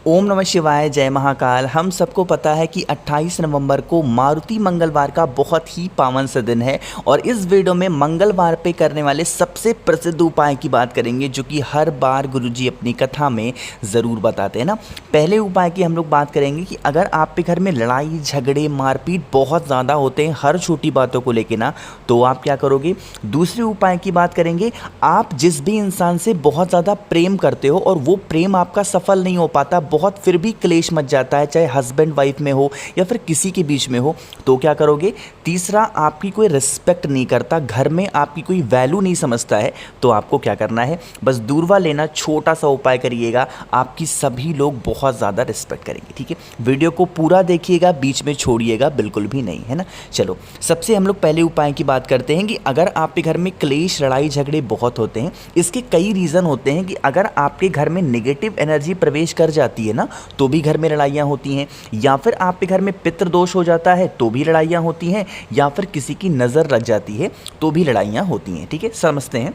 ओम नमः शिवाय, जय महाकाल। हम सबको पता है कि 28 नवंबर को मारुति मंगलवार का बहुत ही पावन सा दिन है और इस वीडियो में मंगलवार पे करने वाले सबसे प्रसिद्ध उपाय की बात करेंगे, जो कि हर बार गुरुजी अपनी कथा में ज़रूर बताते हैं ना। पहले उपाय की हम लोग बात करेंगे कि अगर आपके घर में लड़ाई झगड़े मारपीट बहुत ज़्यादा होते हैं हर छोटी बातों को लेकर ना, तो आप क्या करोगे। दूसरे उपाय की बात करेंगे, आप जिस भी इंसान से बहुत ज़्यादा प्रेम करते हो और वो प्रेम आपका सफल नहीं हो पाता, बहुत फिर भी क्लेश मच जाता है, चाहे हस्बैंड वाइफ में हो या फिर किसी के बीच में हो, तो क्या करोगे। तीसरा, आपकी कोई रिस्पेक्ट नहीं करता, घर में आपकी कोई वैल्यू नहीं समझता है, तो आपको क्या करना है, बस दूरवा लेना छोटा सा उपाय करिएगा, आपकी सभी लोग बहुत ज़्यादा रिस्पेक्ट करेंगे। ठीक है, वीडियो को पूरा देखिएगा, बीच में छोड़िएगा बिल्कुल भी नहीं, है ना। चलो, सबसे हम लोग पहले उपाय की बात करते हैं कि अगर आपके घर में क्लेश लड़ाई झगड़े बहुत होते हैं, इसके कई रीज़न होते हैं कि अगर आपके घर में नेगेटिव एनर्जी प्रवेश कर जाती है ना, तो भी घर में लड़ाइयाँ होती हैं, या फिर आपके घर में पितृ दोष हो जाता है तो भी लड़ाइयाँ होती हैं, या फिर किसी की नज़र लग जाती है तो भी लड़ाइयाँ होती हैं। ठीक है, समझते हैं।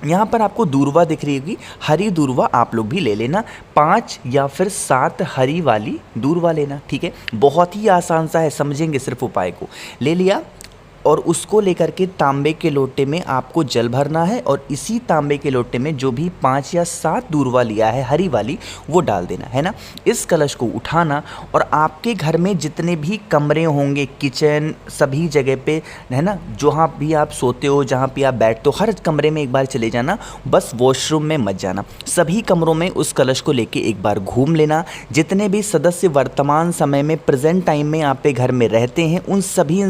यहाँ पर आपको दूरवा दिख रही होगी, हरी दूरवा आप लोग भी ले लेना, 5 या फिर 7 हरी वाली दूरवा लेना। ठीक है, बहुत ही आसान सा है, समझेंगे सिर्फ उपाय को। ले लिया और उसको लेकर के तांबे के लोटे में आपको जल भरना है और इसी तांबे के लोटे में जो भी 5 या 7 दूरवा लिया है हरी वाली, वो डाल देना है ना। इस कलश को उठाना और आपके घर में जितने भी कमरे होंगे, किचन, सभी जगह पे, है ना, जहाँ भी आप सोते हो, जहाँ भी आप बैठते हो, हर कमरे में एक बार चले जाना, बस वॉशरूम में मत जाना। सभी कमरों में उस कलश को लेके एक बार घूम लेना। जितने भी सदस्य वर्तमान समय में प्रेजेंट टाइम में आपके घर में रहते हैं, उन सभी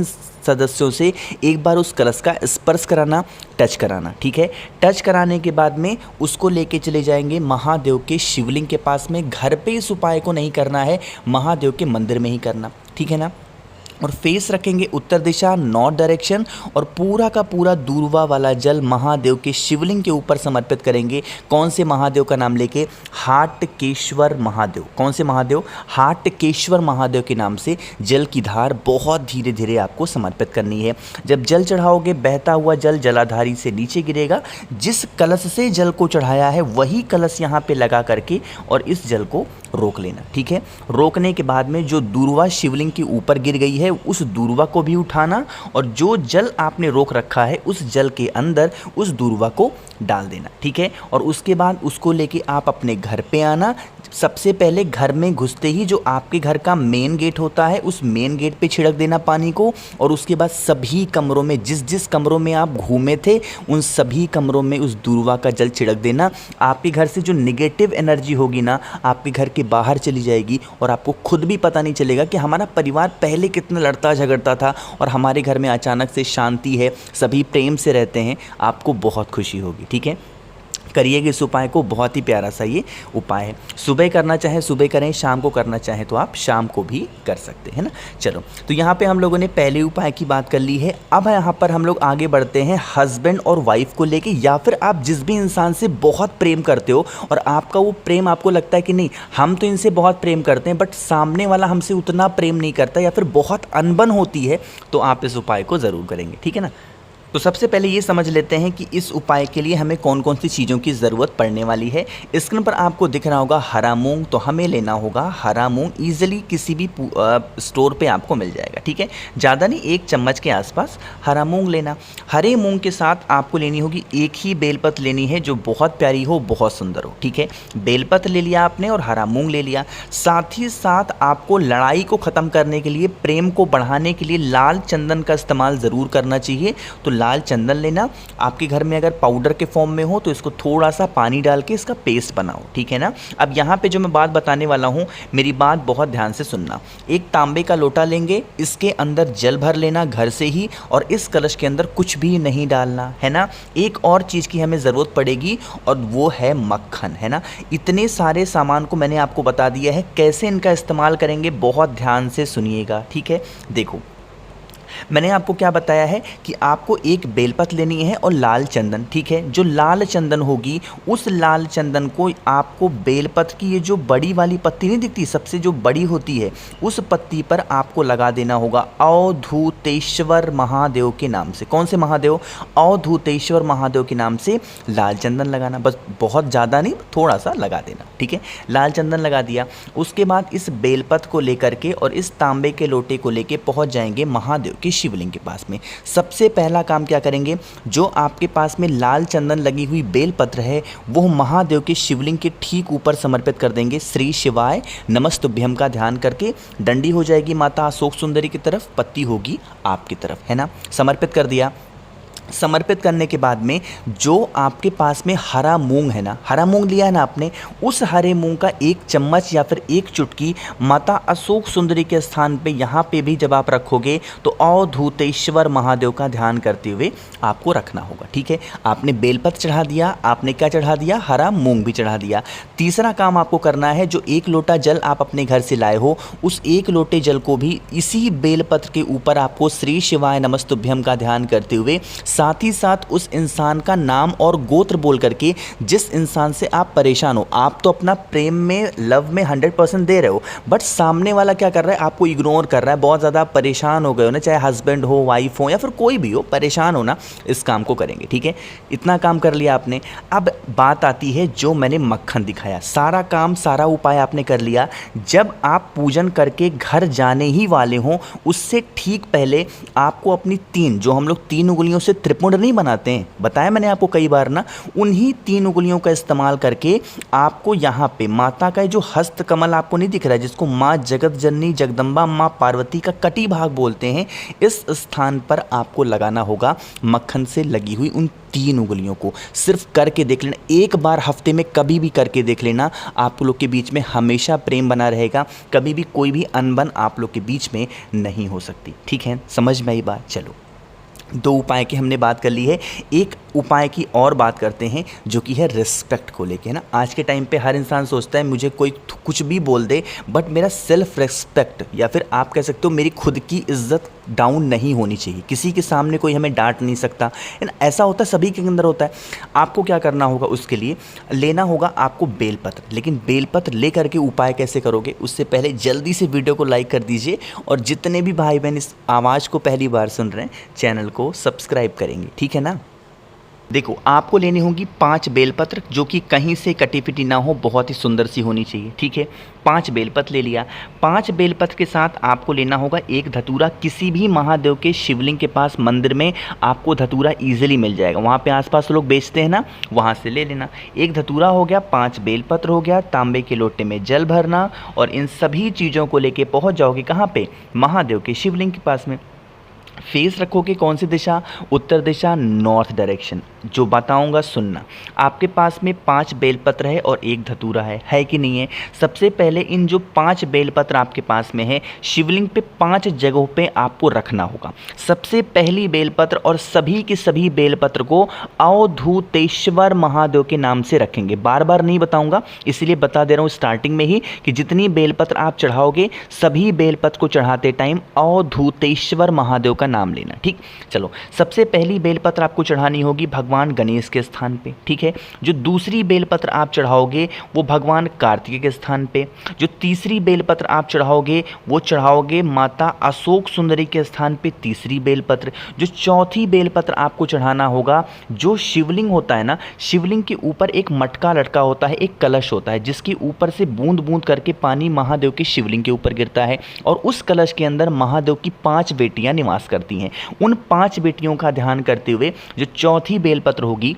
सदस्यों से एक बार उस कलश का स्पर्श कराना, टच कराना। ठीक है, टच कराने के बाद में उसको लेके चले जाएंगे महादेव के शिवलिंग के पास में। घर पे इस उपाय को नहीं करना है, महादेव के मंदिर में ही करना। ठीक है ना। और फेस रखेंगे उत्तर दिशा, नॉर्थ डायरेक्शन, और पूरा का पूरा दूरवा वाला जल महादेव के शिवलिंग के ऊपर समर्पित करेंगे। कौन से महादेव का नाम लेके? हाटकेश्वर महादेव। कौन से महादेव? हाटकेश्वर महादेव के नाम से जल की धार बहुत धीरे धीरे आपको समर्पित करनी है। जब जल चढ़ाओगे, बहता हुआ जल जलाधारी से नीचे गिरेगा। जिस कलश से जल को चढ़ाया है वही कलश यहाँ पे लगा करके और इस जल को रोक लेना। ठीक है, रोकने के बाद में जो दूरवा शिवलिंग के ऊपर गिर गई है उस दूरवा को भी उठाना और जो जल आपने रोक रखा है उस जल के अंदर उस दूरवा को डाल देना। ठीक है, और उसके बाद उसको लेके आप अपने घर पे आना। सबसे पहले घर में घुसते ही जो आपके घर का मेन गेट होता है उस मेन गेट पे छिड़क देना पानी को, और उसके बाद सभी कमरों में, जिस जिस कमरों में आप घूमे थे उन सभी कमरों में उस दूरवा का जल छिड़क देना। आपके घर से जो निगेटिव एनर्जी होगी ना, आपके घर के बाहर चली जाएगी और आपको खुद भी पता नहीं चलेगा कि हमारा परिवार पहले कितना लड़ता झगड़ता था और हमारे घर में अचानक से शांति है, सभी प्रेम से रहते हैं। आपको बहुत खुशी होगी। ठीक है, करिएगा इस उपाय को, बहुत ही प्यारा सा ये उपाय है। सुबह करना चाहे सुबह करें, शाम को करना चाहे तो आप शाम को भी कर सकते हैं ना। चलो, तो यहाँ पे हम लोगों ने पहले उपाय की बात कर ली है। अब यहाँ पर हम लोग आगे बढ़ते हैं हस्बैंड और वाइफ को लेके, या फिर आप जिस भी इंसान से बहुत प्रेम करते हो और आपका वो प्रेम आपको लगता है कि नहीं, हम तो इनसे बहुत प्रेम करते हैं बट सामने वाला हमसे उतना प्रेम नहीं करता या फिर बहुत अनबन होती है, तो आप इस उपाय को ज़रूर करेंगे। ठीक है ना। तो सबसे पहले ये समझ लेते हैं कि इस उपाय के लिए हमें कौन कौन सी चीज़ों की ज़रूरत पड़ने वाली है। स्क्रीन पर आपको दिख रहा होगा हरा मूंग, तो हमें लेना होगा हरा मूंग। ईजिली किसी भी स्टोर पे आपको मिल जाएगा। ठीक है, ज़्यादा नहीं, 1 चम्मच के आसपास हरा मूंग लेना। हरे मूंग के साथ आपको लेनी होगी एक ही बेलपत्र लेनी है जो बहुत प्यारी हो, बहुत सुंदर हो। ठीक है, बेलपत्र ले लिया आपने और हरा मूंग ले लिया। साथ ही साथ आपको लड़ाई को ख़त्म करने के लिए, प्रेम को बढ़ाने के लिए लाल चंदन का इस्तेमाल ज़रूर करना चाहिए। तो लाल चंदन लेना। आपके घर में अगर पाउडर के फॉर्म में हो तो इसको थोड़ा सा पानी डाल के इसका पेस्ट बनाओ। ठीक है ना। अब यहाँ पे जो मैं बात बताने वाला हूँ, मेरी बात बहुत ध्यान से सुनना। एक तांबे का लोटा लेंगे, इसके अंदर जल भर लेना घर से ही, और इस कलश के अंदर कुछ भी नहीं डालना, है ना। एक और चीज़ की हमें ज़रूरत पड़ेगी और वो है मक्खन, है ना। इतने सारे सामान को मैंने आपको बता दिया है, कैसे इनका इस्तेमाल करेंगे बहुत ध्यान से सुनिएगा। ठीक है, देखो, मैंने आपको क्या बताया है कि आपको एक बेलपत्र लेनी है और लाल चंदन, ठीक है। जो लाल चंदन होगी उस लाल चंदन को आपको बेलपत्र की ये जो बड़ी वाली पत्ती नहीं दिखती, सबसे जो बड़ी होती है, उस पत्ती पर आपको लगा देना होगा अवधूतेश्वर महादेव के नाम से। कौन से महादेव? अवधूतेश्वर महादेव के नाम से लाल चंदन लगाना, बस बहुत ज़्यादा नहीं, थोड़ा सा लगा देना, ठीक है। लाल चंदन लगा दिया, उसके बाद इस बेलपत्र को लेकर के और इस तांबे के लोटे को लेके पहुंच जाएंगे महादेव के शिवलिंग के पास में। सबसे पहला काम क्या करेंगे, जो आपके पास में लाल चंदन लगी हुई बेलपत्र है वो महादेव के शिवलिंग के ठीक ऊपर समर्पित कर देंगे। श्री शिवाय नमस्तुभ्यम का ध्यान करके डंडी हो जाएगी माता अशोक सुंदरी की तरफ, पत्ती होगी आपकी तरफ, है ना। समर्पित कर दिया। समर्पित करने के बाद में जो आपके पास में हरा मूंग है ना, हरा मूंग लिया है ना आपने, उस हरे मूंग का 1 चम्मच या फिर 1 चुटकी माता अशोक सुंदरी के स्थान पे यहाँ पे भी जब आप रखोगे तो अवधूतेश्वर महादेव का ध्यान करते हुए आपको रखना होगा, ठीक है। आपने बेलपत्र चढ़ा दिया, आपने क्या चढ़ा दिया, हरा मूंग भी चढ़ा दिया। तीसरा काम आपको करना है, जो 1 लोटा जल आप अपने घर से लाए हो उस 1 लोटे जल को भी इसी बेलपत्र के ऊपर आपको श्री शिवाय नमस्तुभ्यम का ध्यान करते हुए साथ ही साथ उस इंसान का नाम और गोत्र बोल करके, जिस इंसान से आप परेशान हो, आप तो अपना प्रेम में, लव में 100% दे रहे हो, बट सामने वाला क्या कर रहा है, आपको इग्नोर कर रहा है, बहुत ज़्यादा परेशान हो गए हो ना, चाहे हस्बैंड हो, वाइफ हो या फिर कोई भी हो, परेशान हो ना, इस काम को करेंगे, ठीक है। इतना काम कर लिया आपने। अब बात आती है जो मैंने मक्खन दिखाया, सारा काम, सारा उपाय आपने कर लिया। जब आप पूजन करके घर जाने ही वाले हों उससे ठीक पहले आपको अपनी 3, जो हम लोग 3 उंगलियों से त्रिपुंड नहीं बनाते हैं, बताया मैंने आपको कई बार ना, उन्हीं 3 उंगलियों का इस्तेमाल करके आपको यहाँ पे माता का जो हस्त कमल आपको नहीं दिख रहा है, जिसको माँ जगत जननी जगदम्बा माँ पार्वती का कटी भाग बोलते हैं, इस स्थान पर आपको लगाना होगा मक्खन से लगी हुई उन 3 उंगलियों को। सिर्फ करके देख लेना, एक बार हफ्ते में कभी भी करके देख लेना, आप लोग के बीच में हमेशा प्रेम बना रहेगा, कभी भी कोई भी अनबन आप लोग के बीच में नहीं हो सकती, ठीक है। समझ में आई बात? चलो, 2 उपाय की हमने बात कर ली है, एक उपाय की और बात करते हैं जो कि है रिस्पेक्ट को लेके, है ना। आज के टाइम पे हर इंसान सोचता है मुझे कोई कुछ भी बोल दे, बट मेरा सेल्फ रिस्पेक्ट या फिर आप कह सकते हो मेरी खुद की इज्जत डाउन नहीं होनी चाहिए। किसी के सामने कोई हमें डांट नहीं सकता, है ना। ऐसा होता है, सभी के अंदर होता है। आपको क्या करना होगा, उसके लिए लेना होगा आपको बेलपत्र। लेकिन बेलपत्र ले करके उपाय कैसे करोगे, उससे पहले जल्दी से वीडियो को लाइक कर दीजिए, और जितने भी भाई बहन इस आवाज़ को पहली बार सुन रहे हैं चैनल को सब्सक्राइब करेंगे, ठीक है ना। देखो, आपको लेनी होगी 5 बेलपत्र, जो कि कहीं से कटी पिटी ना हो, बहुत ही सुंदर सी होनी चाहिए, ठीक है। 5 बेलपत्र ले लिया। 5 बेलपत्र के साथ आपको लेना होगा 1 धतूरा। किसी भी महादेव के शिवलिंग के पास मंदिर में आपको धतूरा ईजिली मिल जाएगा, वहाँ पे आसपास लोग बेचते हैं ना, वहाँ से ले लेना। 1 धतूरा हो गया, 5 बेलपत्र हो गया, तांबे के लोटे में जल भरना, और इन सभी चीज़ों को लेके पहुँच जाओगे कहाँ पे, महादेव के शिवलिंग के पास में। फेस रखोगे कौन सी दिशा, उत्तर दिशा, नॉर्थ डायरेक्शन। जो बताऊंगा सुनना। आपके पास में 5 बेलपत्र है और 1 धतूरा है कि नहीं है। सबसे पहले इन जो 5 बेलपत्र आपके पास में है, शिवलिंग पे 5 जगहों पे आपको रखना होगा। सबसे पहली बेलपत्र और सभी के सभी बेलपत्र को अवधूतेश्वर महादेव के नाम से रखेंगे। बार बार नहीं बताऊंगा, इसलिए बता दे रहा हूँ स्टार्टिंग में ही कि जितनी बेलपत्र आप चढ़ाओगे, सभी बेलपत्र को चढ़ाते टाइम अवधूतेश्वर महादेव का नाम लेना, ठीक। चलो, सबसे पहली बेलपत्र आपको चढ़ानी होगी भगवान गणेश के स्थान पे, ठीक है। जो दूसरी बेलपत्र आप चढ़ाओगे वो भगवान कार्तिकेय के स्थान पे। जो तीसरी बेलपत्र आप चढ़ाओगे वो चढ़ाओगे माता अशोक सुंदरी के स्थान पे, तीसरी बेलपत्र। जो चौथी बेलपत्र आपको चढ़ाना होगा, जो शिवलिंग होता है ना, शिवलिंग के ऊपर एक मटका लटका होता है, एक कलश होता है, जिसके ऊपर से बूंद बूंद करके पानी महादेव के शिवलिंग के ऊपर गिरता है, और उस कलश के अंदर महादेव की 5 बेटियां निवास करती हैं। उन 5 बेटियों का ध्यान करते हुए जो चौथी बेलपत्र होगी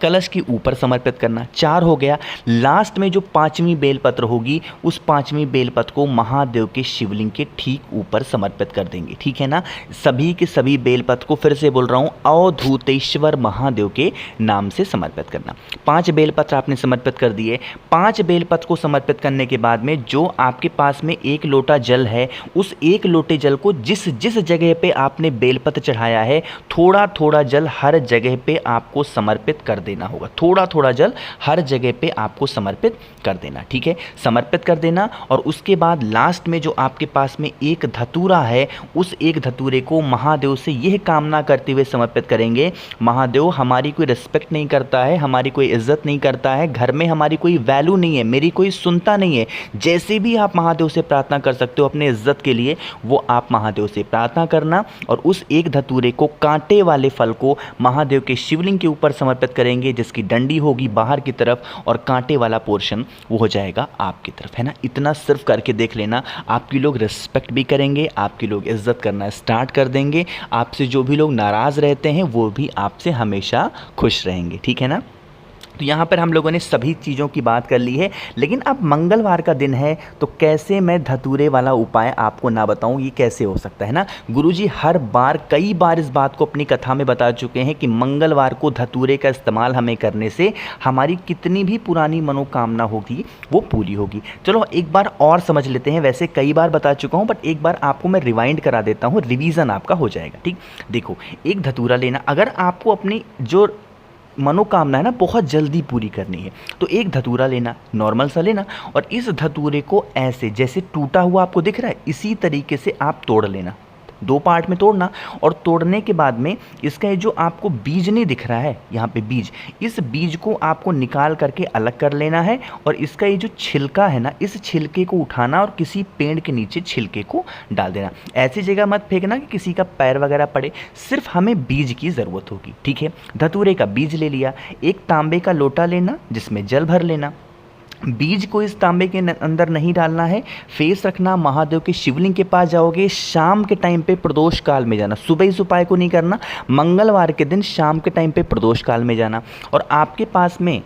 कलश के ऊपर समर्पित करना। 4 हो गया। लास्ट में जो 5वीं बेलपत्र होगी, उस 5वीं बेलपत्र को महादेव के शिवलिंग के ठीक ऊपर समर्पित कर देंगे, ठीक है ना। सभी के सभी बेलपत्र को फिर से बोल रहा हूँ, अवधूतेश्वर महादेव के नाम से समर्पित करना। 5 बेलपत्र आपने समर्पित कर दिए। 5 बेलपत्र को समर्पित करने के बाद में जो आपके पास में 1 लोटा जल है, उस 1 लोटे जल को जिस जिस जगह पे आपने बेलपत्र चढ़ाया है, थोड़ा थोड़ा जल हर जगह पे आपको समर्पित कर देना होगा, थोड़ा थोड़ा जल हर जगह पे आपको समर्पित कर देना, ठीक है, समर्पित कर देना। और उसके बाद लास्ट में जो आपके पास में एक धतूरा है, उस एक धतूरे को महादेव से यह कामना करते हुए समर्पित करेंगे, महादेव हमारी कोई रिस्पेक्ट नहीं करता है, हमारी कोई इज्जत नहीं करता है, घर में हमारी कोई वैल्यू नहीं है, मेरी कोई सुनता नहीं है। जैसे भी आप महादेव से प्रार्थना कर सकते हो अपने इज्जत के लिए, वो आप महादेव से प्रार्थना करना। और उस एक धतूरे को, कांटे वाले फल को महादेव के शिवलिंग के ऊपर समर्पित करेंगे, जिसकी डंडी होगी बाहर की तरफ और कांटे वाला पोर्शन वो हो जाएगा आपकी तरफ, है ना। इतना सिर्फ करके देख लेना, आपकी लोग रिस्पेक्ट भी करेंगे, आपकी लोग इज्जत करना स्टार्ट कर देंगे, आपसे जो भी लोग नाराज़ रहते हैं वो भी आपसे हमेशा खुश रहेंगे, ठीक है ना। तो यहाँ पर हम लोगों ने सभी चीज़ों की बात कर ली है, लेकिन अब मंगलवार का दिन है तो कैसे मैं धतूरे वाला उपाय आपको ना बताऊँ, ये कैसे हो सकता है ना। गुरुजी हर बार कई बार इस बात को अपनी कथा में बता चुके हैं कि मंगलवार को धतूरे का इस्तेमाल हमें करने से हमारी कितनी भी पुरानी मनोकामना होगी वो पूरी होगी। चलो एक बार और समझ लेते हैं, वैसे कई बार बता चुका हूँ बट एक बार आपको मैं रिवाइंड करा देता हूँ, रिवीजन आपका हो जाएगा, ठीक। देखो, एक धतूरा लेना, अगर आपको अपनी जो मनोकामना है ना बहुत जल्दी पूरी करनी है तो एक धतूरा लेना, नॉर्मल सा लेना, और इस धतूरे को ऐसे जैसे टूटा हुआ आपको दिख रहा है इसी तरीके से आप तोड़ लेना, 2 पार्ट में तोड़ना। और तोड़ने के बाद में इसका ये जो आपको बीज नहीं दिख रहा है यहाँ पे बीज, इस बीज को आपको निकाल करके अलग कर लेना है। और इसका ये जो छिलका है ना, इस छिलके को उठाना और किसी पेड़ के नीचे छिलके को डाल देना। ऐसी जगह मत फेंकना कि किसी का पैर वगैरह पड़े, सिर्फ हमें बीज की ज़रूरत होगी, ठीक है। धतूरे का बीज ले लिया, एक तांबे का लोटा लेना जिसमें जल भर लेना, बीज को इस तांबे के अंदर नहीं डालना है, फेस रखना, महादेव के शिवलिंग के पास जाओगे, शाम के टाइम पे प्रदोष काल में जाना, सुबह इस उपाय को नहीं करना, मंगलवार के दिन शाम के टाइम पे प्रदोष काल में जाना। और आपके पास में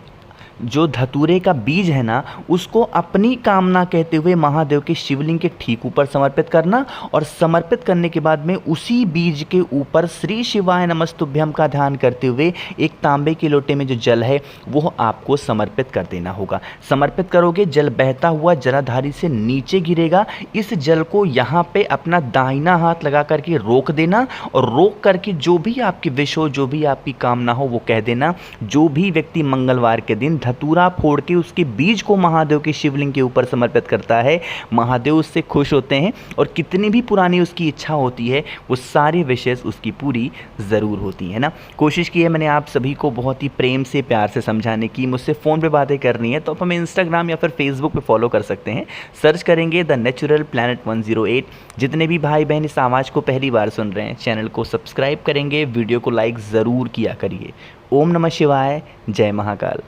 जो धतूरे का बीज है ना, उसको अपनी कामना कहते हुए महादेव के शिवलिंग के ठीक ऊपर समर्पित करना। और समर्पित करने के बाद में उसी बीज के ऊपर श्री शिवाय नमस्तुभ्यम का ध्यान करते हुए एक तांबे के लोटे में जो जल है वो आपको समर्पित कर देना होगा। समर्पित करोगे, जल बहता हुआ जलाधारी से नीचे गिरेगा, इस जल को यहाँ पे अपना दाहिना हाथ लगा करके रोक देना, और रोक करके जो भी आपकी विश हो, जो भी आपकी कामना हो वो कह देना। जो भी व्यक्ति मंगलवार के दिन धतूरा फोड़ के उसके बीज को महादेव के शिवलिंग के ऊपर समर्पित करता है, महादेव उससे खुश होते हैं और कितनी भी पुरानी उसकी इच्छा होती है वो सारी विशेष उसकी पूरी ज़रूर होती है ना। कोशिश की है मैंने आप सभी को बहुत ही प्रेम से, प्यार से समझाने की। मुझसे फ़ोन पे बातें करनी है तो आप हमें इंस्टाग्राम या फिर फेसबुक पे फॉलो कर सकते हैं, सर्च करेंगे द नेचुरल प्लैनेट 108। जितने भी भाई बहन इस आवाज़ को पहली बार सुन रहे हैं, चैनल को सब्सक्राइब करेंगे, वीडियो को लाइक ज़रूर किया करिए। ओम नमः शिवाय, जय महाकाल।